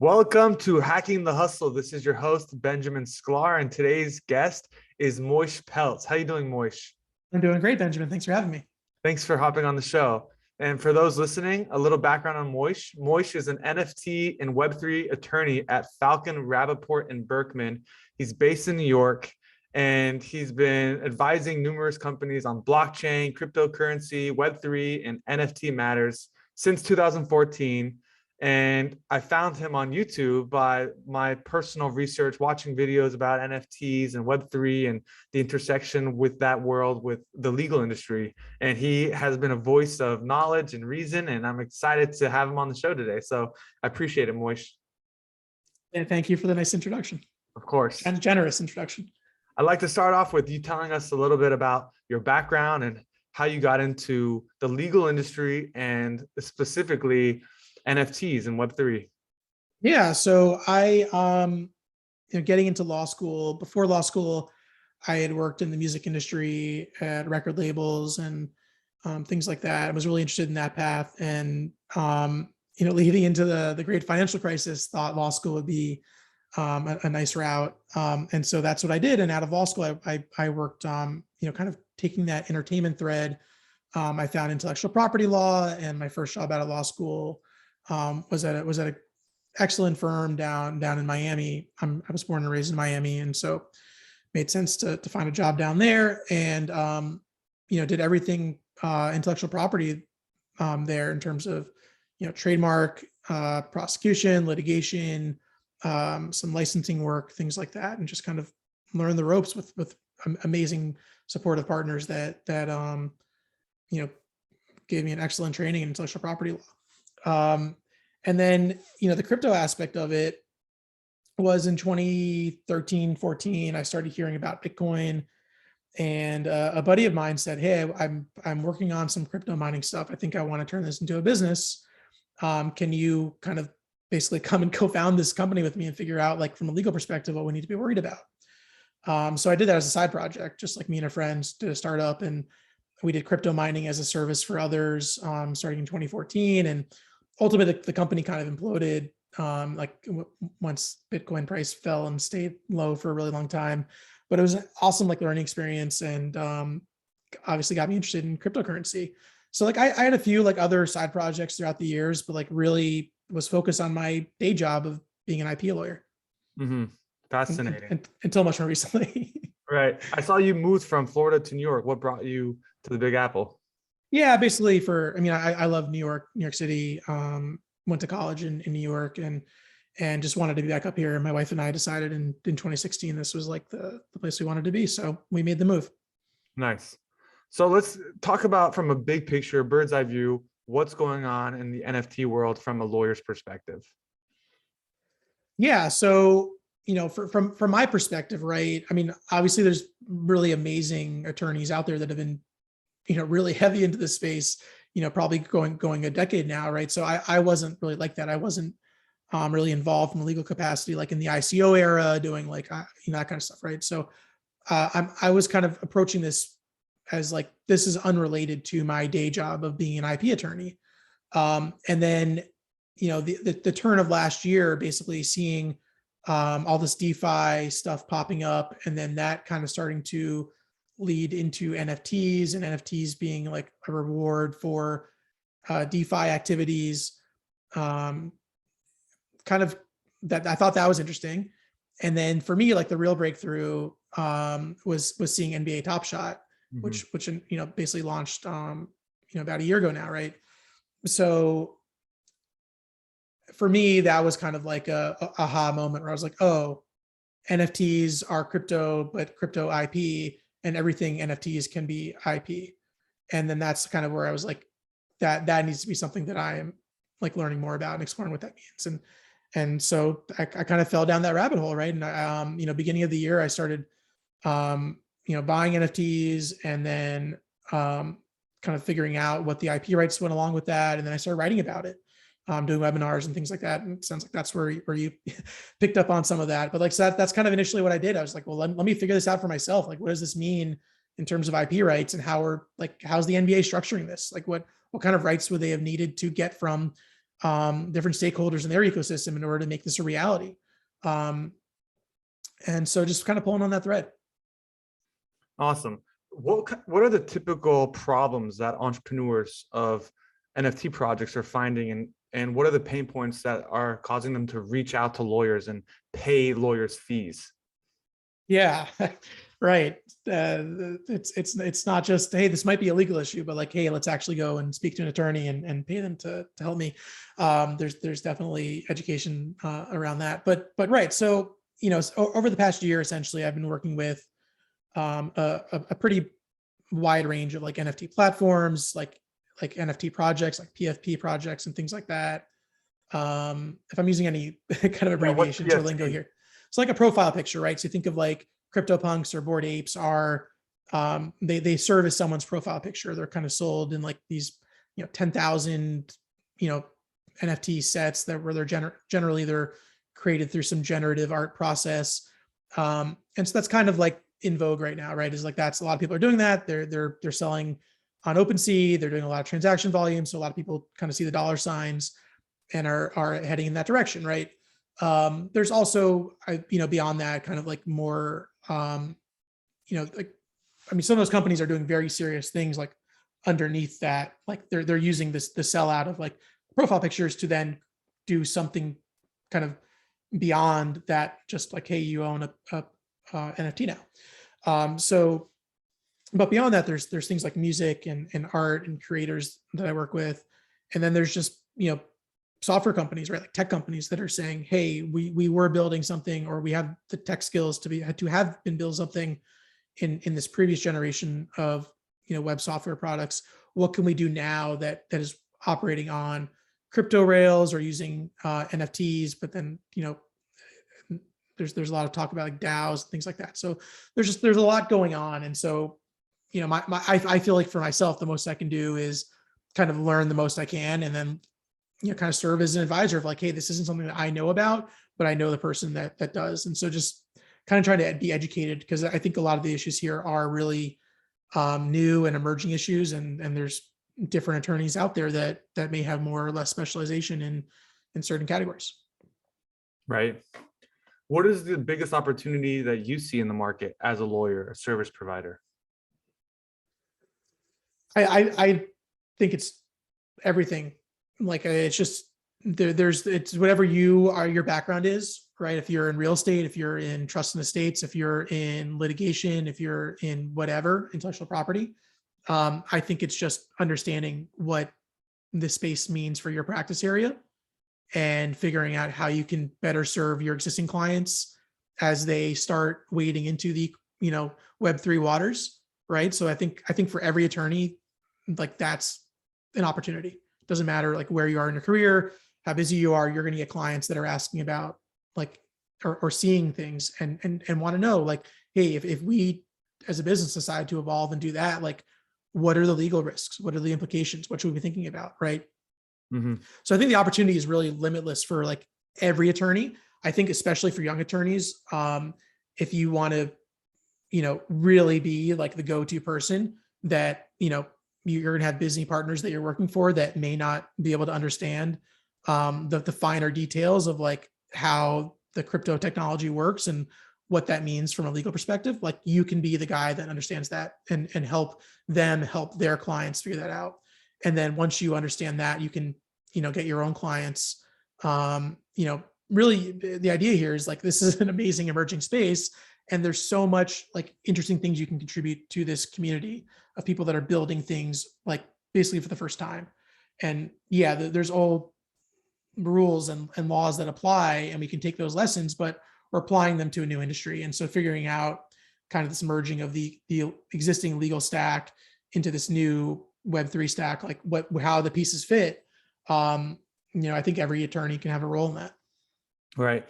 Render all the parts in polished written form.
Welcome to Hacking the Hustle. This is your host, Benjamin Sklar, and today's guest is Moish Peltz. How you doing, Moish? I'm doing great, Benjamin. Thanks for having me. Thanks for hopping on the show. And for those listening, a little background on Moish. Moish is an NFT and Web3 attorney at Falcon, Rappaport, and Berkman. He's based in New York, and he's been advising numerous companies on blockchain, cryptocurrency, Web3, and NFT matters since 2014. And I found him on YouTube by my personal research, watching videos about NFTs and Web3 and the intersection with that world with the legal industry. And he has been a voice of knowledge and reason, and I'm excited to have him on the show today. So I appreciate it, Moish. And thank you for the nice introduction. Of course. And generous introduction. I'd like to start off with you telling us a little bit about your background and how you got into the legal industry and specifically NFTs and Web3. Yeah, so I, getting into law school, before law school, I had worked in the music industry at record labels and things like that. I was really interested in that path. And, leading into the great financial crisis, thought law school would be a nice route. And so that's what I did. And out of law school, I worked, kind of taking that entertainment thread. I found intellectual property law, and my first job out of law school was at an excellent firm down in Miami. I was born and raised in Miami, and so made sense to find a job down there. And did everything intellectual property there in terms of trademark, prosecution, litigation, some licensing work, things like that, and just kind of learn the ropes with amazing supportive partners that gave me an excellent training in intellectual property law. And then, the crypto aspect of it was in 2013, 14, I started hearing about Bitcoin, and a buddy of mine said, "Hey, I'm working on some crypto mining stuff. I think I want to turn this into a business. Can you kind of basically come and co-found this company with me and figure out, like, from a legal perspective, what we need to be worried about?" So I did that as a side project, just like me and a friend did a startup, and we did crypto mining as a service for others, starting in 2014. And ultimately, the company kind of imploded once Bitcoin price fell and stayed low for a really long time. But it was an awesome learning experience, and obviously got me interested in cryptocurrency. So I had a few other side projects throughout the years, but really was focused on my day job of being an IP lawyer. Mm-hmm. Fascinating. Until much more recently. Right. I saw you moved from Florida to New York. What brought you to the Big Apple? Yeah, basically I love New York City. Went to college in New York and just wanted to be back up here. And my wife and I decided in 2016, this was the place we wanted to be. So we made the move. Nice. So let's talk about, from a big picture, bird's eye view, what's going on in the NFT world from a lawyer's perspective. Yeah. So, from my perspective, right? I mean, obviously there's really amazing attorneys out there that have been, really heavy into this space, probably going a decade now, right? So I wasn't really like that. I wasn't really involved in the legal capacity, like in the ICO era, doing that kind of stuff, right? So I was kind of approaching this as this is unrelated to my day job of being an IP attorney. And then, the turn of last year, basically seeing all this DeFi stuff popping up, and then that kind of starting to lead into NFTs, and NFTs being a reward for DeFi activities. Kind of that, I thought that was interesting. And then for me, the real breakthrough was seeing NBA Top Shot, mm-hmm. which basically launched about a year ago now, right? So for me, that was kind of a aha moment where I was like, oh, NFTs are crypto, but crypto IP, and everything NFTs can be IP. And then that's kind of where I was like, that needs to be something that I am learning more about and exploring what that means. And so I kind of fell down that rabbit hole, right? And beginning of the year, I started buying NFTs, and then kind of figuring out what the IP rights went along with that. And then I started writing about it, doing webinars and things like that. And it sounds like that's where you picked up on some of that. But so that's kind of initially what I did. I was like, well, let me figure this out for myself. What does this mean in terms of IP rights, and how's the NBA structuring this? What kind of rights would they have needed to get from different stakeholders in their ecosystem in order to make this a reality. And so just kind of pulling on that thread. Awesome. What are the typical problems that entrepreneurs of NFT projects are finding, and what are the pain points that are causing them to reach out to lawyers and pay lawyers fees? Yeah, right. It's not just, hey, this might be a legal issue, but like, hey, let's actually go and speak to an attorney and pay them to help me. There's definitely education around that. But right. So, over the past year, essentially, I've been working with a pretty wide range of like NFT platforms, like NFT projects, like PFP projects and things like that. If I'm using any kind of abbreviations or lingo here. It's like a profile picture, right? So you think of like CryptoPunks or Bored Apes are, they serve as someone's profile picture. They're kind of sold in like these, 10,000, NFT sets where they're generally they're created through some generative art process. And so that's kind of like in vogue right now, right? Is like, that's a lot of people are doing that. They're selling on OpenSea. They're doing a lot of transaction volume. So a lot of people kind of see the dollar signs and are heading in that direction, right? There's also, beyond that, kind of like more, some of those companies are doing very serious things like underneath that, like they're using the sellout of like profile pictures to then do something kind of beyond that, just like, hey, you own a NFT now. But beyond that, there's things like music and art and creators that I work with. And then there's just, software companies, right? Like tech companies that are saying, hey, we were building something, or we have the tech skills to have been build something in this previous generation of, web software products. What can we do now that is operating on crypto rails or using NFTs? But then, there's a lot of talk about like DAOs and things like that. So there's a lot going on. And so, I feel like for myself, the most I can do is kind of learn the most I can, and then kind of serve as an advisor of like, hey, this isn't something that I know about, but I know the person that does. And so just kind of trying to be educated, because I think a lot of the issues here are really new and emerging issues. And there's different attorneys out there that may have more or less specialization in certain categories. Right. What is the biggest opportunity that you see in the market as a lawyer, a service provider? I think it's everything. Like it's just it's whatever your background is, right? If you're in real estate, if you're in trust and estates, if you're in litigation, if you're in whatever intellectual property, I think it's just understanding what this space means for your practice area and figuring out how you can better serve your existing clients as they start wading into the Web3 waters, right? So I think for every attorney, like that's an opportunity. Doesn't matter like where you are in your career, how busy you are, you're going to get clients that are asking about like, or seeing things and want to know like, hey, if we as a business decide to evolve and do that, like, what are the legal risks? What are the implications? What should we be thinking about? Right. Mm-hmm. So I think the opportunity is really limitless for like every attorney. I think especially for young attorneys, if you want to, really be like the go-to person that, you're going to have business partners that you're working for that may not be able to understand the finer details of like how the crypto technology works and what that means from a legal perspective. Like you can be the guy that understands that and help them help their clients figure that out. And then once you understand that, you can, get your own clients. Really the idea here is like, this is an amazing emerging space. And there's so much like interesting things you can contribute to this community of people that are building things like basically for the first time. And yeah, there's all rules and laws that apply, and we can take those lessons, but we're applying them to a new industry. And so figuring out kind of this merging of the existing legal stack into this new Web3 stack, like how the pieces fit. I think every attorney can have a role in that. Right.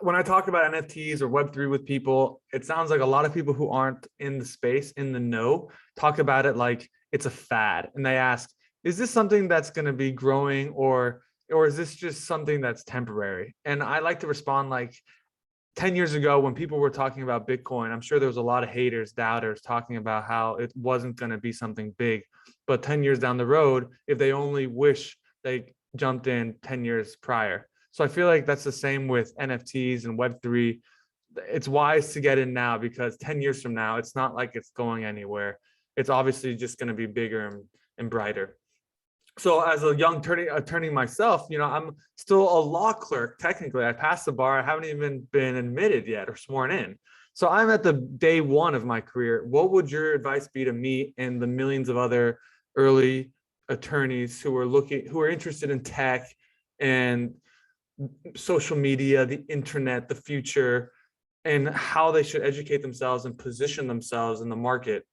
When I talk about NFTs or Web3 with people, it sounds like a lot of people who aren't in the space, in the know, talk about it like it's a fad. And they ask, is this something that's going to be growing, or is this just something that's temporary? And I like to respond like 10 years ago when people were talking about Bitcoin, I'm sure there was a lot of haters, doubters talking about how it wasn't going to be something big. But 10 years down the road, if they only wish they jumped in 10 years prior. So I feel like that's the same with NFTs and Web3. It's wise to get in now, because 10 years from now, it's not like it's going anywhere. It's obviously just going to be bigger and brighter. So as a young attorney myself, I'm still a law clerk. Technically, I passed the bar. I haven't even been admitted yet or sworn in. So I'm at the day one of my career. What would your advice be to me and the millions of other early attorneys who are interested in tech and social media, the internet, the future, and how they should educate themselves and position themselves in the market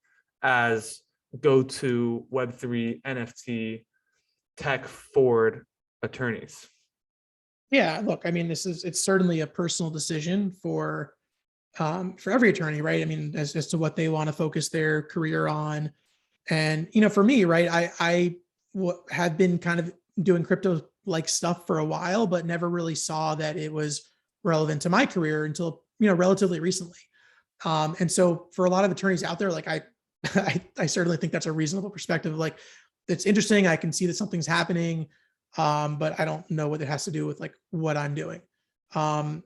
as go-to Web3 NFT tech forward attorneys? Yeah, look, I mean, it's certainly a personal decision for every attorney, right? I mean, as to what they want to focus their career on. And, for me, right, I had been kind of doing crypto like stuff for a while, but never really saw that it was relevant to my career until, relatively recently. And so for a lot of attorneys out there, like I certainly think that's a reasonable perspective. Like, it's interesting. I can see that something's happening, but I don't know what it has to do with like what I'm doing. And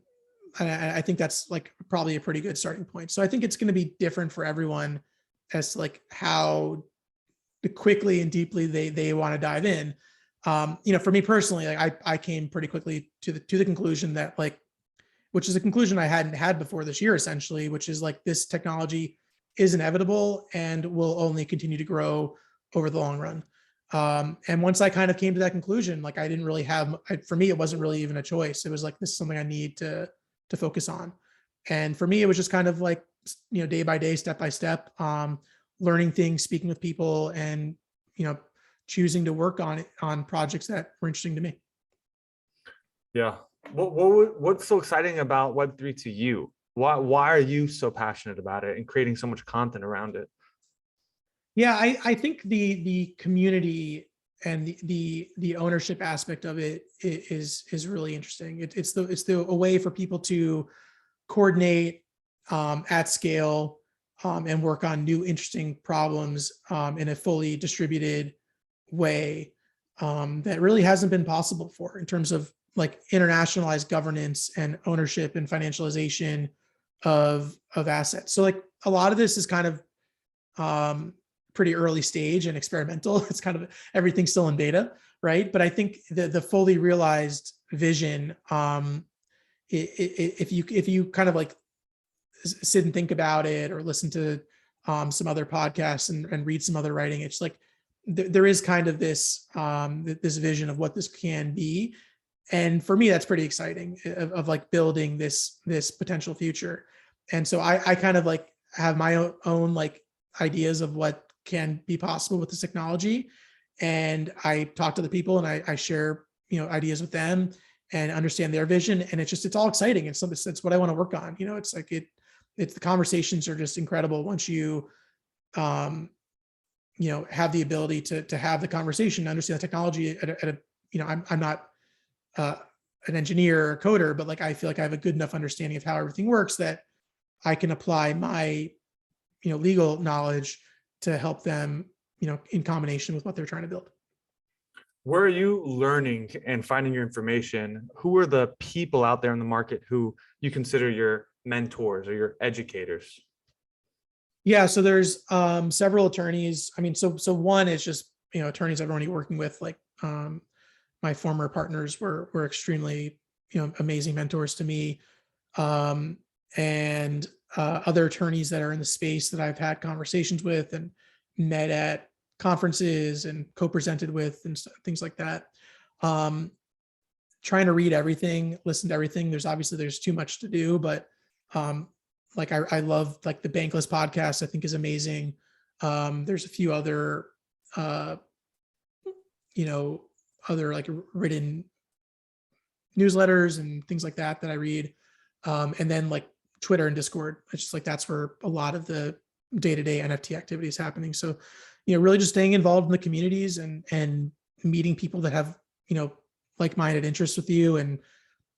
I think that's like probably a pretty good starting point. So I think it's going to be different for everyone as to like how quickly and deeply they want to dive in. For me personally, like I came pretty quickly to the conclusion that like, which is a conclusion I hadn't had before this year, essentially, which is like this technology is inevitable and will only continue to grow over the long run. And once I kind of came to that conclusion, like I didn't really for me, it wasn't really even a choice. It was like, this is something I need to focus on. And for me, it was just kind of like, day by day, step by step, learning things, speaking with people, and, choosing to work on projects that were interesting to me. Yeah. What's so exciting about Web3 to you? Why are you so passionate about it and creating so much content around it? Yeah, I think the community and the ownership aspect of it is really interesting. It's a way for people to coordinate at scale and work on new interesting problems in a fully distributed way that really hasn't been possible before in terms of like internationalized governance and ownership and financialization of assets. So like a lot of this is kind of pretty early stage and experimental. It's kind of everything's still in beta, right? But I think the fully realized vision, if you kind of like sit and think about it or listen to some other podcasts and read some other writing, it's like there is kind of this this vision of what this can be. And for me, that's pretty exciting of like building this potential future. And so I kind of like have my own like ideas of what can be possible with this technology. And I talk to the people and I share, ideas with them and understand their vision. And it's all exciting. It's something that's what I want to work on. It's like it's the conversations are just incredible once you, have the ability to have the conversation, understand the technology at a I'm not an engineer or coder, but like, I feel like I have a good enough understanding of how everything works that I can apply my, legal knowledge to help them, in combination with what they're trying to build. Where are you learning and finding your information? Who are the people out there in the market who you consider your mentors or your educators? Yeah, so there's several attorneys. I mean, so one is just attorneys I'm already working with. Like my former partners were extremely amazing mentors to me, and other attorneys that are in the space that I've had conversations with and met at conferences and co-presented with and things like that. Trying to read everything, listen to everything. There's too much to do, but like I love like the Bankless podcast, I think is amazing. There's a few other, other like written newsletters and things like that I read. And then like Twitter and Discord. It's just like, that's where a lot of the day-to-day NFT activity is happening. So, really just staying involved in the communities and meeting people that have, like-minded interests with you and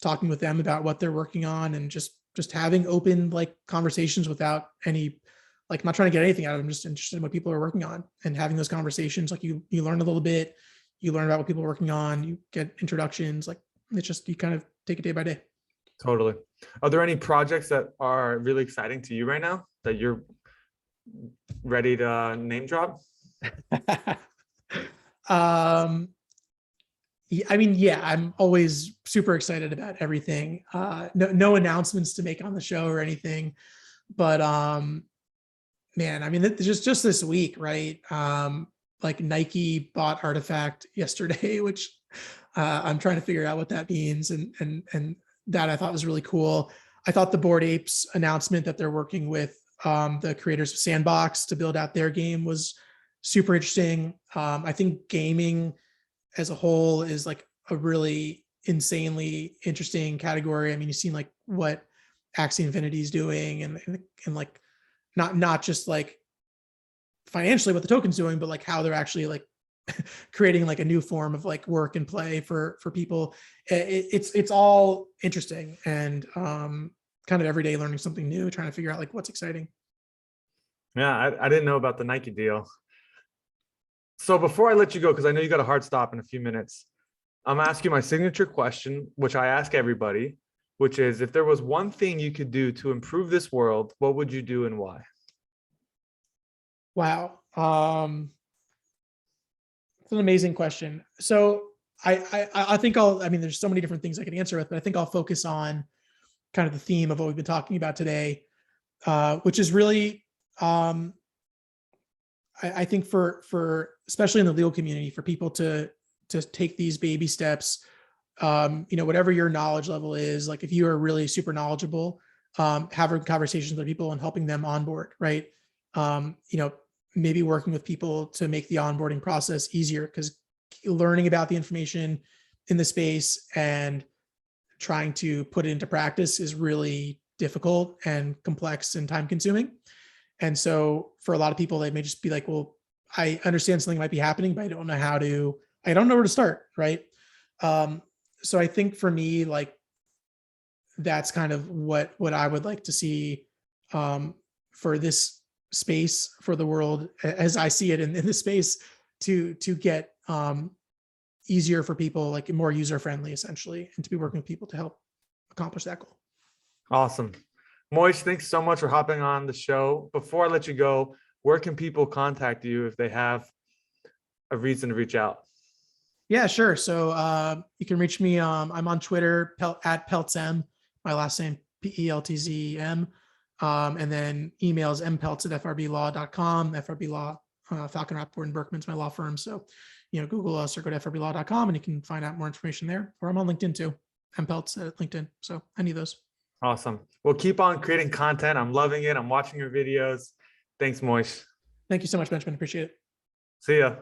talking with them about what they're working on and just having open like conversations without any, like, I'm not trying to get anything out of them. I'm just interested in what people are working on and having those conversations. Like you learn a little bit, you learn about what people are working on, you get introductions. Like it's just, you kind of take it day by day. Totally. Are there any projects that are really exciting to you right now that you're ready to name drop? Yeah, I mean, yeah, I'm always super excited about everything. No announcements to make on the show or anything, but man, I mean, just this week, right? Like Nike bought Artifact yesterday, which I'm trying to figure out what that means, and that I thought was really cool. I thought the Bored Apes announcement that they're working with the creators of Sandbox to build out their game was super interesting. I think gaming as a whole is like a really insanely interesting category. I mean, you've seen like what Axie Infinity is doing, and like not just like financially what the token's doing, but like how they're actually like creating like a new form of like work and play for people. It's all interesting, and kind of every day learning something new, trying to figure out like what's exciting. Yeah, I didn't know about the Nike deal. So before I let you go, because I know you got a hard stop in a few minutes, I'm asking my signature question, which I ask everybody, which is, if there was one thing you could do to improve this world, what would you do and why? Wow. It's an amazing question. So I think I mean, there's so many different things I could answer with, but I think I'll focus on kind of the theme of what we've been talking about today, which is really, I think for especially in the legal community, for people to take these baby steps, whatever your knowledge level is, like if you are really super knowledgeable, having conversations with people and helping them onboard, right? Maybe working with people to make the onboarding process easier, because learning about the information in the space and trying to put it into practice is really difficult and complex and time consuming. And so for a lot of people, they may just be like, well, I understand something might be happening, but I don't know where to start. Right. So I think for me, like, that's kind of what I would like to see for this space, for the world as I see it in this space, to get easier for people, like more user friendly essentially, and to be working with people to help accomplish that goal. Awesome. Moish, thanks so much for hopping on the show. Before I let you go, where can people contact you if they have a reason to reach out? Yeah, sure. So you can reach me. I'm on Twitter at PeltzM, my last name PeltzM. And then emails mpeltz@frblaw.com. FRB Law, Falcon Rappaport and Berkman's my law firm. So, Google us or go to frblaw.com and you can find out more information there. Or I'm on LinkedIn too. Peltz at LinkedIn. So any of those. Awesome. Well, keep on creating content. I'm loving it. I'm watching your videos. Thanks, Moish. Thank you so much, Benjamin. Appreciate it. See ya.